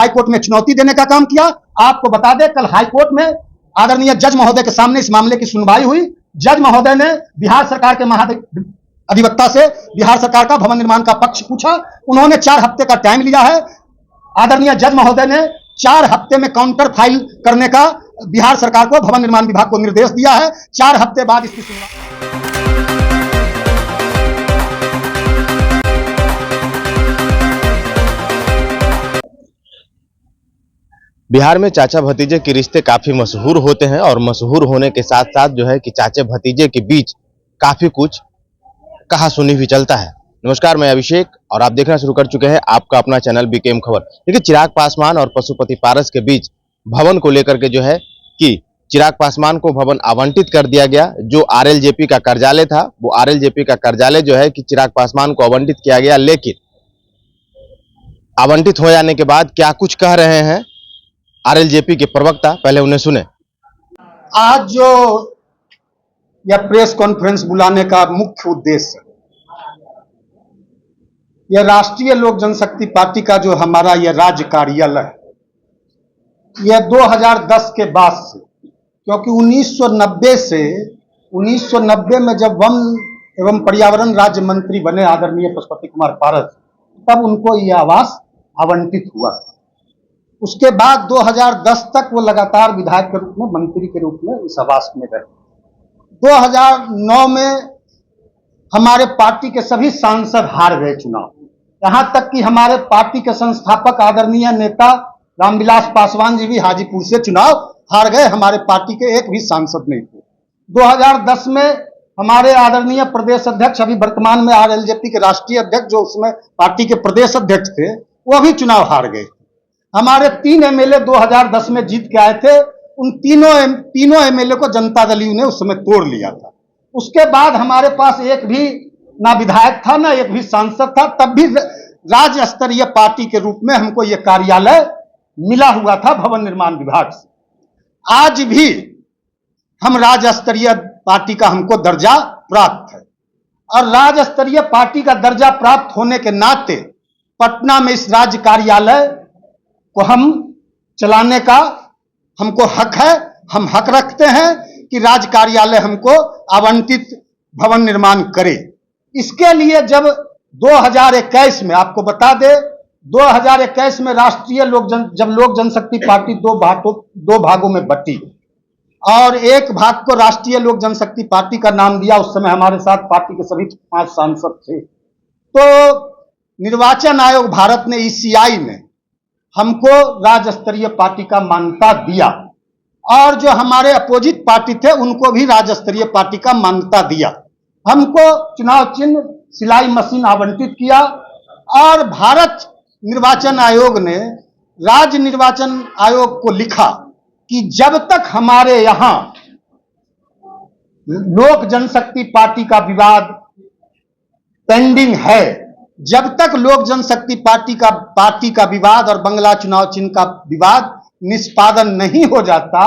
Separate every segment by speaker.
Speaker 1: High court में चुनौती देने का काम किया। आपको बता दें, कल हाईकोर्ट में आदरणीय जज महोदय के सामने इस मामले की सुनवाई हुई। जज महोदय ने बिहार सरकार के महाधिवक्ता से बिहार सरकार का भवन निर्माण का पक्ष पूछा। उन्होंने 4 हफ्ते का टाइम लिया है। आदरणीय जज महोदय ने 4 हफ्ते में काउंटर फाइल करने का बिहार सरकार को, भवन निर्माण विभाग को निर्देश दिया है। 4 हफ्ते बाद इसकी सुनवाई।
Speaker 2: बिहार में चाचा भतीजे के रिश्ते काफी मशहूर होते हैं और मशहूर होने के साथ साथ जो है कि चाचे भतीजे के बीच काफी कुछ कहा सुनी भी चलता है। नमस्कार, मैं अभिषेक और आप देखना शुरू कर चुके हैं आपका अपना चैनल बीकेएम खबर। देखिए, चिराग पासवान और पशुपति पारस के बीच भवन को लेकर के जो है कि चिराग पासवान को भवन आवंटित कर दिया गया। जो आरएलजेपी का कार्यालय था, वो आरएलजेपी का कार्यालय जो है कि चिराग पासवान को आवंटित किया गया। लेकिन आवंटित हो जाने के बाद क्या कुछ कह रहे हैं आरएलजेपी के प्रवक्ता, पहले उन्हें सुने।
Speaker 1: आज जो यह प्रेस कॉन्फ्रेंस बुलाने का मुख्य उद्देश्य, यह राष्ट्रीय लोक जनशक्ति पार्टी का जो हमारा यह राज्य कार्यालय है, यह 2010 के बाद से, क्योंकि 1990 में जब वन एवं पर्यावरण राज्य मंत्री बने आदरणीय पशुपति कुमार पारस, तब उनको यह आवास आवंटित हुआ। उसके बाद 2010 तक वो लगातार विधायक के रूप में, मंत्री के रूप में इस आवास में रहे। 2009 में हमारे पार्टी के सभी सांसद हार गए चुनाव। यहां तक कि हमारे पार्टी के संस्थापक आदरणीय नेता रामविलास पासवान जी भी हाजीपुर से चुनाव हार गए। हमारे पार्टी के एक भी सांसद नहीं थे। 2010 में हमारे आदरणीय प्रदेश अध्यक्ष, अभी वर्तमान में आरएलजेपी के राष्ट्रीय अध्यक्ष, जो उसमें पार्टी के प्रदेश अध्यक्ष थे, वो भी चुनाव हार गए। हमारे 3 एमएलए 2010 में जीत के आए थे। उन तीनों एमएलए को जनता दल यू ने उस समय तोड़ लिया था। उसके बाद हमारे पास एक भी ना विधायक था, ना एक भी सांसद था। तब भी राज्य स्तरीय पार्टी के रूप में हमको यह कार्यालय मिला हुआ था भवन निर्माण विभाग से। आज भी हम राज्य स्तरीय पार्टी का हमको दर्जा प्राप्त है, और राज्य स्तरीय पार्टी का दर्जा प्राप्त होने के नाते पटना में इस राज्य कार्यालय को हम चलाने का हमको हक है। हम हक रखते हैं कि राज्य कार्यालय हमको आवंटित भवन निर्माण करे। इसके लिए जब 2021 में, आपको बता दे, 2021 में राष्ट्रीय जब लोक जनशक्ति पार्टी दो भागों में बटी और एक भाग को राष्ट्रीय लोक जनशक्ति पार्टी का नाम दिया। उस समय हमारे साथ पार्टी के सभी 5 सांसद थे। तो निर्वाचन आयोग भारत ने, ईसीआई ने हमको राज्य स्तरीय पार्टी का मान्यता दिया, और जो हमारे अपोजिट पार्टी थे उनको भी राज्य स्तरीय पार्टी का मान्यता दिया। हमको चुनाव चिन्ह सिलाई मशीन आवंटित किया, और भारत निर्वाचन आयोग ने राज्य निर्वाचन आयोग को लिखा कि जब तक हमारे यहां लोक जनशक्ति पार्टी का विवाद पेंडिंग है, जब तक लोक जनशक्ति पार्टी का विवाद और बंगला चुनाव चिन्ह का विवाद निष्पादन नहीं हो जाता,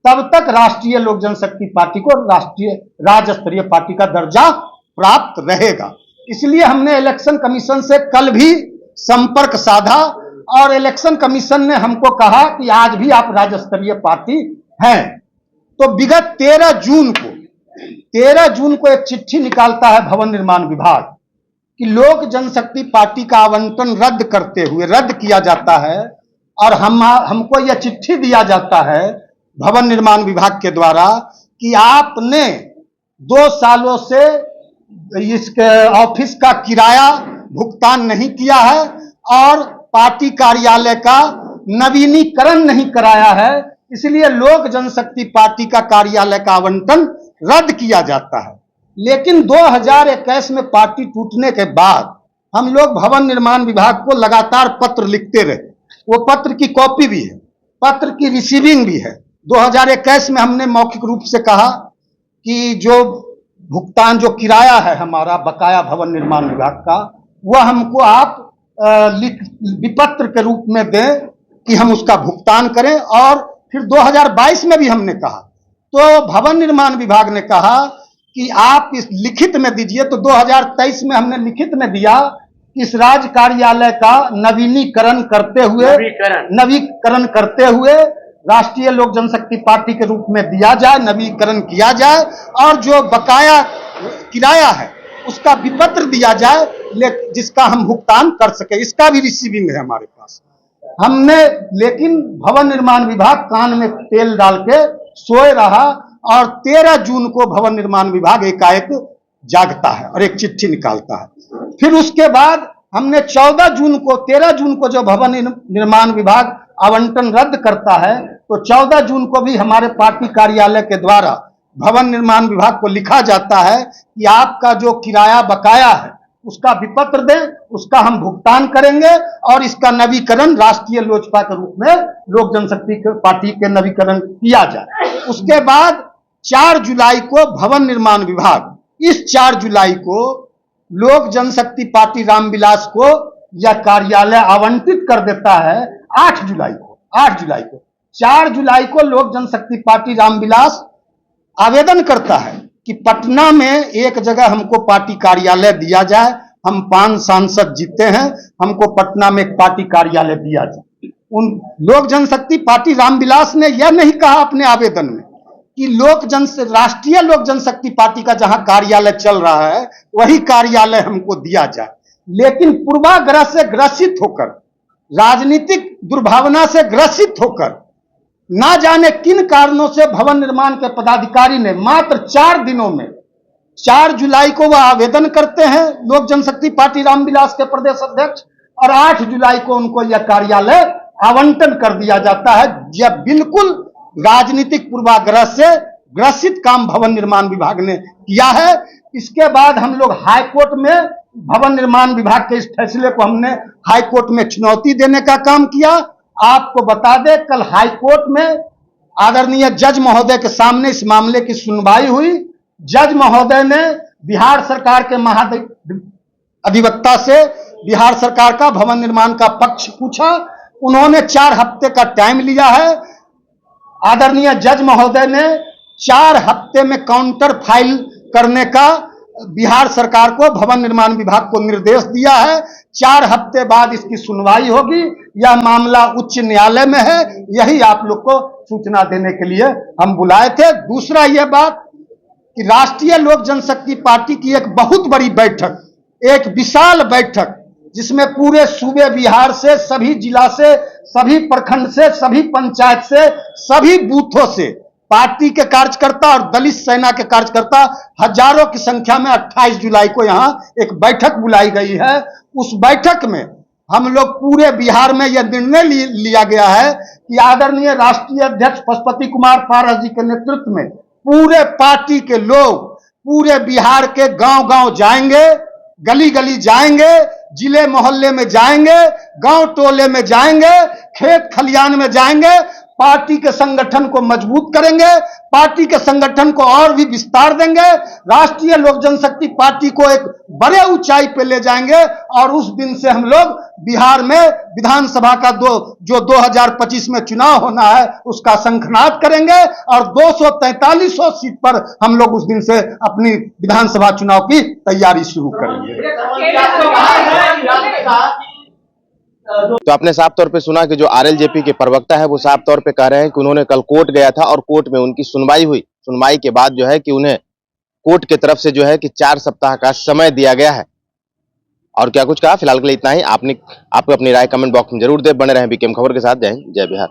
Speaker 1: तब तक राष्ट्रीय लोक जनशक्ति पार्टी को राज्य स्तरीय पार्टी का दर्जा प्राप्त रहेगा। इसलिए हमने इलेक्शन कमीशन से कल भी संपर्क साधा, और इलेक्शन कमीशन ने हमको कहा कि आज भी आप राज्य स्तरीय पार्टी हैं। तो विगत 13 जून को एक चिट्ठी निकालता है भवन निर्माण विभाग कि लोक जनशक्ति पार्टी का आवंटन रद्द करते हुए रद्द किया जाता है, और हमको यह चिट्ठी दिया जाता है भवन निर्माण विभाग के द्वारा कि आपने 2 सालों से इसके ऑफिस का किराया भुगतान नहीं किया है और पार्टी कार्यालय का नवीनीकरण नहीं कराया है, इसलिए लोक जनशक्ति पार्टी का कार्यालय का आवंटन रद्द किया जाता है। लेकिन 2021 में पार्टी टूटने के बाद हम लोग भवन निर्माण विभाग को लगातार पत्र लिखते रहे। वो पत्र की कॉपी भी है, पत्र की रिसीविंग भी है। 2021 में हमने मौखिक रूप से कहा कि जो भुगतान, जो किराया है हमारा बकाया भवन निर्माण विभाग का, वह हमको आप विपत्र के रूप में दें कि हम उसका भुगतान करें। और फिर 2022 में भी हमने कहा, तो भवन निर्माण विभाग ने कहा कि आप इस लिखित में दीजिए। तो 2023 में हमने लिखित में दिया कि इस राज्य कार्यालय का नवीनीकरण करते हुए राष्ट्रीय लोक जनशक्ति पार्टी के रूप में दिया जाए, नवीनीकरण किया जाए और जो बकाया किराया है उसका विपत्र दिया जाए, जिसका हम भुगतान कर सके। इसका भी रिसीविंग है हमारे पास। हमने, लेकिन भवन निर्माण विभाग कान में तेल डाल के सोए रहा और 13 जून को भवन निर्माण विभाग एकाएक जागता है और एक चिट्ठी निकालता है। फिर उसके बाद हमने 13 जून को जो भवन निर्माण विभाग आवंटन रद्द करता है, तो 14 जून को भी हमारे पार्टी कार्यालय के द्वारा भवन निर्माण विभाग को लिखा जाता है कि आपका जो किराया बकाया है उसका विपत्र दें, उसका हम भुगतान करेंगे और इसका नवीकरण राष्ट्रीय लोजपा के रूप में लोक जनशक्ति पार्टी के नवीकरण किया जाए। उसके बाद 4 जुलाई को भवन निर्माण विभाग, इस 4 जुलाई को लोक जनशक्ति पार्टी रामविलास को यह कार्यालय आवंटित कर देता है। 8 जुलाई को 4 जुलाई को लोक जनशक्ति पार्टी रामविलास आवेदन करता है कि पटना में एक जगह हमको पार्टी कार्यालय दिया जाए, हम 5 सांसद जीते हैं, हमको पटना में एक पार्टी कार्यालय दिया जाए। उन लोक जनशक्ति पार्टी रामविलास ने यह नहीं कहा अपने आवेदन में कि राष्ट्रीय लोक जनशक्ति पार्टी का जहां कार्यालय चल रहा है वही कार्यालय हमको दिया जाए, लेकिन पूर्वाग्रह से ग्रसित होकर, राजनीतिक दुर्भावना से ग्रसित होकर, ना जाने किन कारणों से भवन निर्माण के पदाधिकारी ने मात्र 4 दिनों में, 4 जुलाई को वह आवेदन करते हैं लोक जनशक्ति पार्टी रामविलास के प्रदेश अध्यक्ष, और 8 जुलाई को उनको यह कार्यालय आवंटन कर दिया जाता है। यह बिल्कुल राजनीतिक पूर्वाग्रह से ग्रसित काम भवन निर्माण विभाग ने किया है। इसके बाद हम लोग हाई कोर्ट में भवन निर्माण विभाग के इस फैसले को हमने हाई कोर्ट में चुनौती देने का काम किया। आपको बता दें, कल हाई कोर्ट में आदरणीय जज महोदय के सामने इस मामले की सुनवाई हुई। जज महोदय ने बिहार सरकार के महाधिवक्ता से बिहार सरकार का भवन निर्माण का पक्ष पूछा। उन्होंने 4 हफ्ते का टाइम लिया है। आदरणीय जज महोदय ने 4 हफ्ते में काउंटर फाइल करने का बिहार सरकार को, भवन निर्माण विभाग को निर्देश दिया है। 4 हफ्ते बाद इसकी सुनवाई होगी। यह मामला उच्च न्यायालय में है, यही आप लोग को सूचना देने के लिए हम बुलाए थे। दूसरा यह बात कि राष्ट्रीय लोक जनशक्ति पार्टी की एक बहुत बड़ी बैठक, एक विशाल बैठक, जिसमें पूरे सूबे बिहार से, सभी जिला से, सभी प्रखंड से, सभी पंचायत से, सभी बूथों से पार्टी के कार्यकर्ता और दलित सेना के कार्यकर्ता हजारों की संख्या में 28 जुलाई को यहां एक बैठक बुलाई गई है। उस बैठक में हम लोग पूरे बिहार में यह निर्णय लिया गया है कि आदरणीय राष्ट्रीय अध्यक्ष पशुपति कुमार पारस जी के नेतृत्व में पूरे पार्टी के लोग पूरे बिहार के गांव-गांव जाएंगे, गली-गली जाएंगे, जिले मोहल्ले में जाएंगे, गांव टोले में जाएंगे, खेत खलियान में जाएंगे, पार्टी के संगठन को मजबूत करेंगे, पार्टी के संगठन को और भी विस्तार देंगे, राष्ट्रीय लोक जनशक्ति पार्टी को एक बड़े ऊंचाई पे ले जाएंगे। और उस दिन से हम लोग बिहार में विधानसभा का जो 2025 में चुनाव होना है उसका शंखनाद करेंगे और 243 सीट पर हम लोग उस दिन से अपनी विधानसभा चुनाव की तैयारी शुरू करेंगे।
Speaker 2: तो आपने साफ तौर पे सुना कि जो आरएलजेपी के प्रवक्ता है वो साफ तौर पे कह रहे हैं कि उन्होंने कल कोर्ट गया था और कोर्ट में उनकी सुनवाई हुई। सुनवाई के बाद जो है कि उन्हें कोर्ट की तरफ से जो है कि 4 सप्ताह का समय दिया गया है। और क्या कुछ कहा, फिलहाल के लिए इतना ही। आपको अपनी राय कमेंट बॉक्स में जरूर दे। बने रहें बीकेएम खबर के साथ। जय हिंद, जय बिहार।